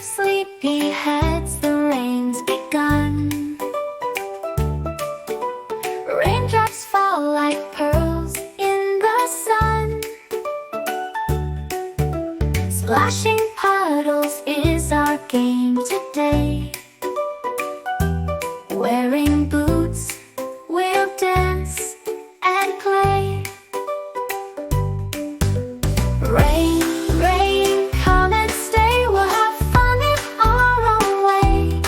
Sleepy heads, the rain's begun. Raindrops fall like pearls in the sun. Splashing puddles is our game today. Wearing boots, we'll dance and play. Rain, rain, come and stay. We'll have fun in our own way.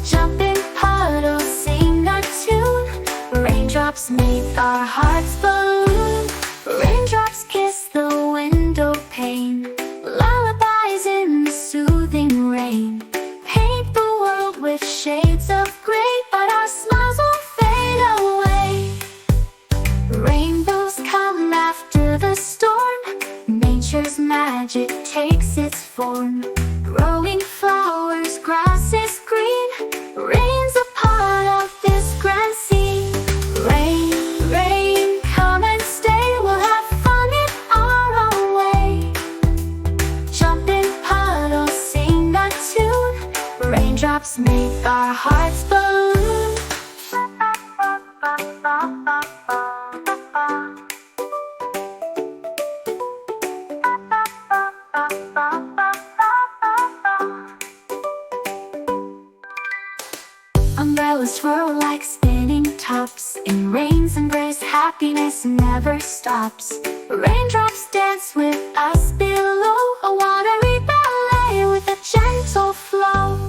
Jump in puddles, sing a tune. Raindrops make our hearts balloon. Raindrops kiss the window pane. Lullabies in the soothing rain. Paint the world with shades of gray, but our smiles won't fade away. Rainbows come after the storm. Nature's magic takes its form. Growing flowers, grass is green. Rain's a part of this grand scene. Rain, rain, come and stay. We'll have fun in our own way. Jump in puddles, sing a tune. Raindrops make our hearts balloon. Umbrellas twirl like spinning tops. In rain's embrace, happiness never stops. Raindrops dance with us below. A watery ballet with a gentle flow.